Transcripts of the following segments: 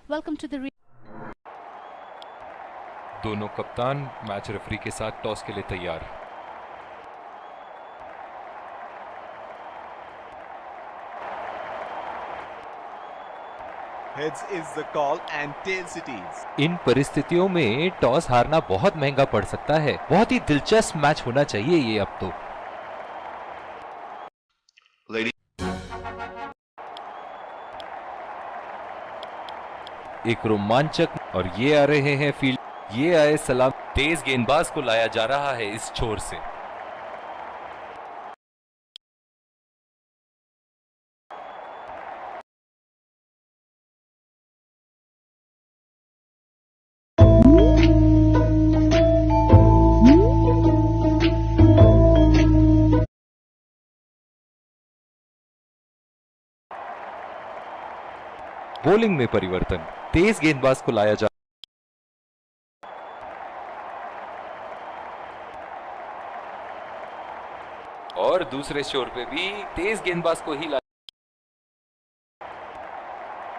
Welcome to the दोनों कप्तान match referee के साथ टॉस के लिए तैयार। Heads is the call and tails it is. इन परिस्थितियों में टॉस हारना बहुत महंगा पड़ सकता है। बहुत ही दिलचस्प मैच होना चाहिए ये अब तो। एक रोमांचक और ये आ रहे हैं फील्ड, ये आए सलाम। तेज गेंदबाज को लाया जा रहा है इस छोर से। बॉलिंग में परिवर्तन, तेज गेंदबाज को लाया जा और दूसरे छोर पे भी तेज गेंदबाज को ही लाया।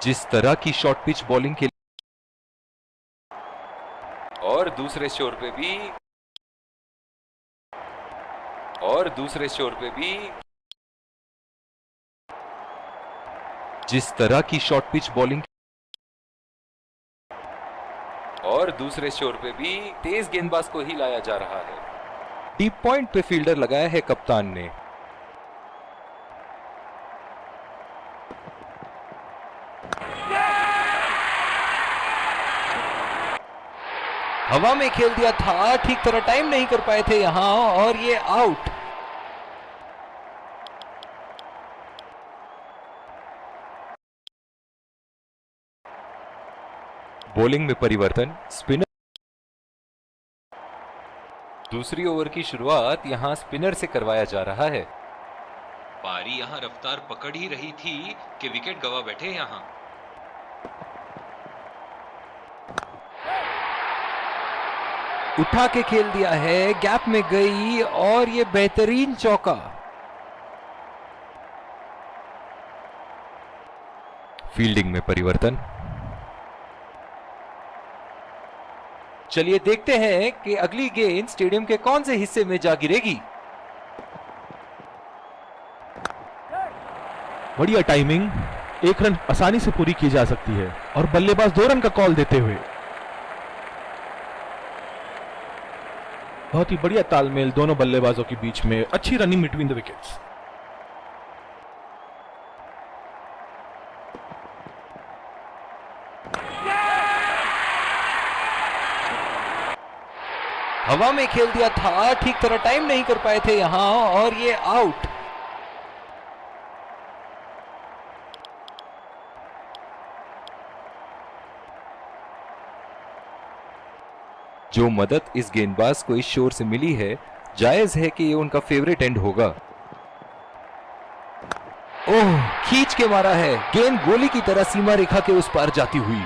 जिस तरह की शॉर्ट पिच बॉलिंग के और दूसरे छोर पे भी जिस तरह की शॉर्ट पिच बॉलिंग और दूसरे छोर पे भी तेज गेंदबाज को ही लाया जा रहा है। डीप पॉइंट पे फील्डर लगाया है कप्तान ने। हवा में खेल दिया था, ठीक तरह टाइम नहीं कर पाए थे यहां और ये आउट। बॉलिंग में परिवर्तन, स्पिनर। दूसरी ओवर की शुरुआत यहां स्पिनर से करवाया जा रहा है। पारी यहां रफ्तार पकड़ ही रही थी कि विकेट गवा बैठे यहां। उठा के खेल दिया है, गैप में गई और ये बेहतरीन चौका। फील्डिंग में परिवर्तन। चलिए देखते हैं कि अगली गेंद स्टेडियम के कौन से हिस्से में जा गिरेगी। बढ़िया टाइमिंग, एक रन आसानी से पूरी की जा सकती है और बल्लेबाज 2 रन का कॉल देते हुए। बहुत ही बढ़िया तालमेल दोनों बल्लेबाजों के बीच में, अच्छी रनिंग बिटवीन द विकेट्स। हवा में खेल दिया था, ठीक तरह टाइम नहीं कर पाए थे यहां और ये आउट। जो मदद इस गेंदबाज को इस शोर से मिली है, जायज है कि ये उनका फेवरेट एंड होगा। ओह, खींच के मारा है, गेंद गोली की तरह सीमा रेखा के उस पार जाती हुई।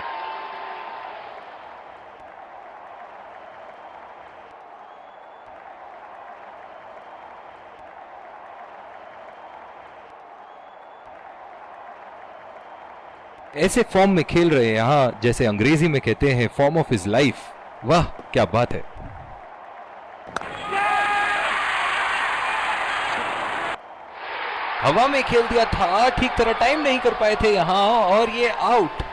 ऐसे फॉर्म में खेल रहे हैं यहां, जैसे अंग्रेजी में कहते हैं फॉर्म ऑफ हिज लाइफ। वाह क्या बात है। हवा में खेल दिया था, ठीक तरह टाइम नहीं कर पाए थे यहां, और ये आउट।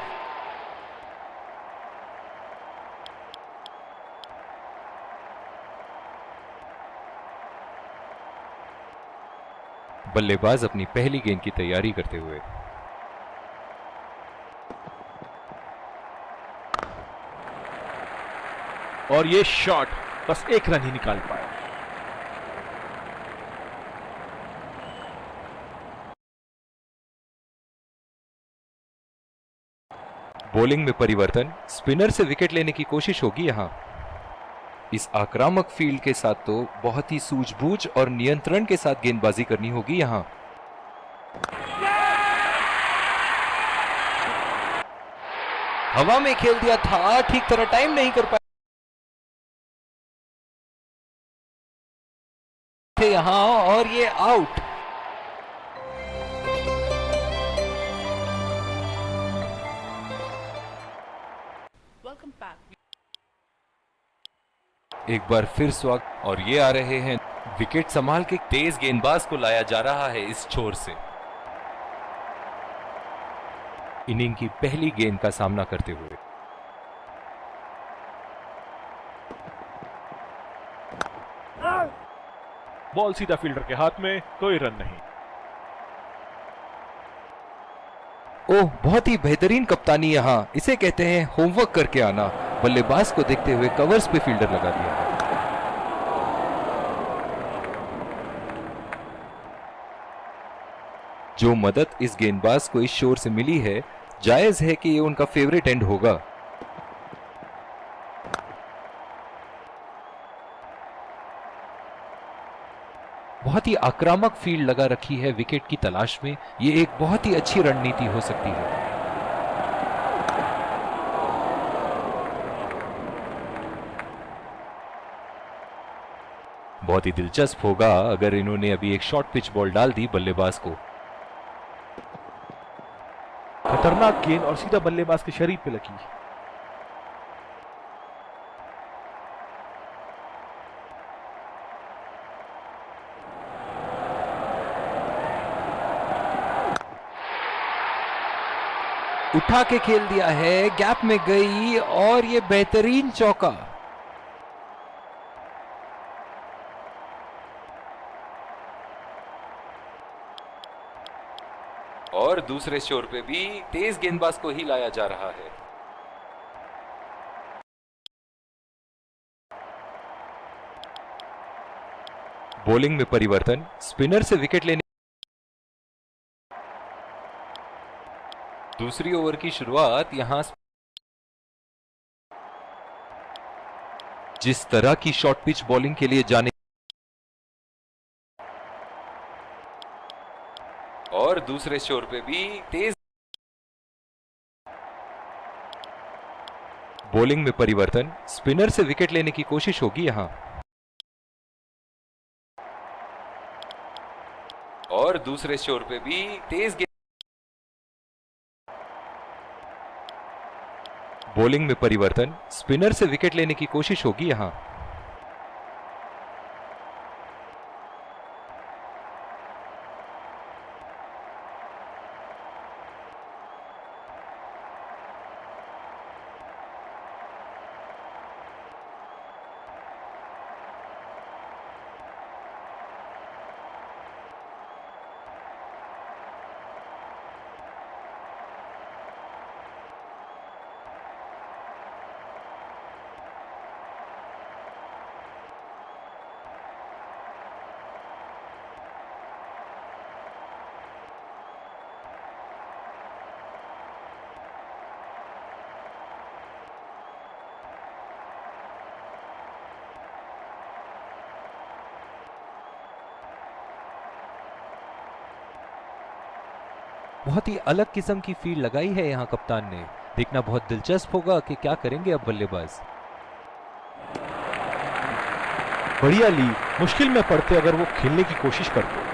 बल्लेबाज अपनी पहली गेंद की तैयारी करते हुए। और ये शॉट बस एक रन ही निकाल पाया। बॉलिंग में परिवर्तन, स्पिनर से विकेट लेने की कोशिश होगी यहां। इस आक्रामक फील्ड के साथ तो बहुत ही सूझबूझ और नियंत्रण के साथ गेंदबाजी करनी होगी यहां। हवा में खेल दिया था, ठीक तरह टाइम नहीं कर पाए थे यहां, और ये आउट। एक बार फिर स्वागत, और ये आ रहे हैं विकेट संभाल के। तेज गेंदबाज को लाया जा रहा है इस छोर से। इनिंग की पहली गेंद का सामना करते हुए। बॉल सीधा फील्डर के हाथ में, कोई रन नहीं। ओह, बहुत ही बेहतरीन कप्तानी यहां, इसे कहते हैं होमवर्क करके आना। बल्लेबाज को देखते हुए कवर्स पे फील्डर लगा दिया। जो मदद इस गेंदबाज को इस शोर से मिली है, जायज है कि ये उनका फेवरेट एंड होगा। बहुत ही आक्रामक फील्ड लगा रखी है विकेट की तलाश में। ये एक बहुत ही अच्छी रणनीति हो सकती है। बहुत ही दिलचस्प होगा अगर इन्होंने अभी एक शॉर्ट पिच बॉल डाल दी बल्लेबाज को। खतरनाक गेंद और सीधा बल्लेबाज के शरीर पे लगी। उठा के खेल दिया है, गैप में गई, और ये बेहतरीन चौका। और दूसरे छोर पे भी तेज गेंदबाज को ही लाया जा रहा है। बॉलिंग में परिवर्तन, स्पिनर से विकेट लेने। दूसरी ओवर की शुरुआत यहां जिस तरह की शॉर्ट पिच बॉलिंग के लिए जाने, और दूसरे छोर पे भी तेज। बॉलिंग में परिवर्तन, स्पिनर से विकेट लेने की कोशिश होगी यहां। और दूसरे छोर पे भी तेज। बॉलिंग में परिवर्तन, स्पिनर से विकेट लेने की कोशिश होगी यहां। बहुत ही अलग किस्म की फील्ड लगाई है यहाँ कप्तान ने। देखना बहुत दिलचस्प होगा कि क्या करेंगे अब बल्लेबाज। बढ़िया ली, मुश्किल में पड़ते अगर वो खेलने की कोशिश करते।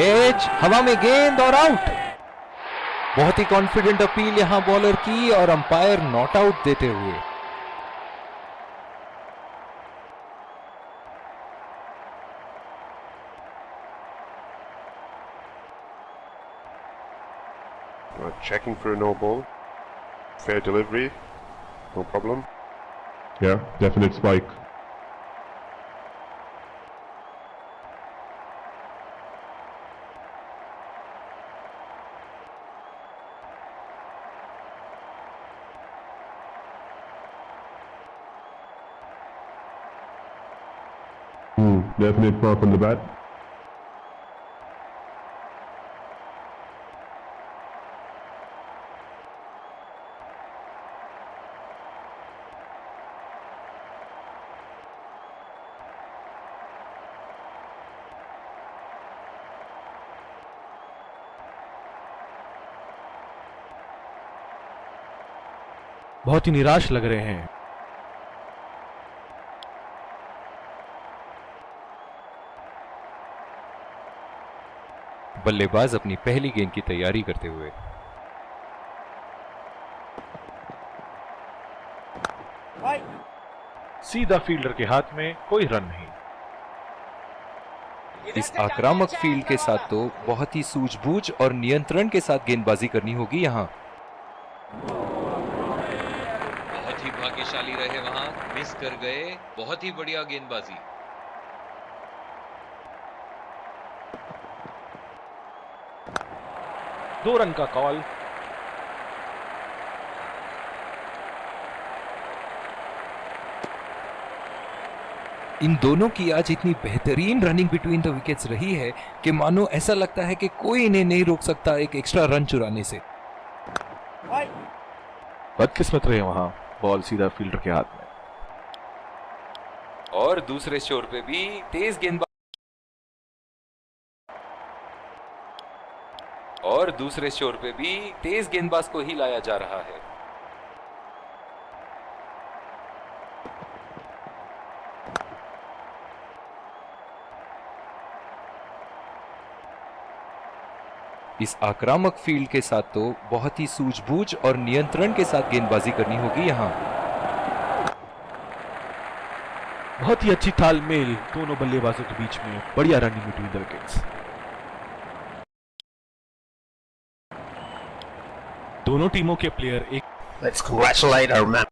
एज, हवा में गेंद और आउट। बहुत ही कॉन्फिडेंट अपील यहां बॉलर की और अंपायर नॉट आउट देते हुए। Checking for a no ball. Fair delivery. No problem. Yeah, definite spike. Definite mark on the bat. बहुत ही निराश लग रहे हैं। बल्लेबाज अपनी पहली गेंद की तैयारी करते हुए। सीधा फील्डर के हाथ में, कोई रन नहीं। इस आक्रामक फील्ड के साथ तो बहुत ही सूझबूझ और नियंत्रण के साथ गेंदबाजी करनी होगी यहां। बहुत ही भाग्यशाली रहे वहां, मिस कर गए। बहुत ही बढ़िया गेंदबाजी। दो रन का कॉल। इन दोनों की आज इतनी बेहतरीन रनिंग बिटवीन द विकेट्स रही है कि मानो ऐसा लगता है कि कोई इन्हें नहीं रोक सकता एक एक्स्ट्रा रन चुराने से। बदकिस्मत रहे वहां, बॉल सीधा फील्डर के हाथ में। और दूसरे छोर पे भी तेज गेंदबाज को ही लाया जा रहा है। इस आक्रामक फील्ड के साथ तो बहुत ही सूझबूझ और नियंत्रण के साथ गेंदबाजी करनी होगी यहां। बहुत ही अच्छी तालमेल दोनों बल्लेबाजों के बीच में। बढ़िया रनिंग बिटवीन द विकेट्स। दोनों टीमों के प्लेयर एक Let's congratulate our man.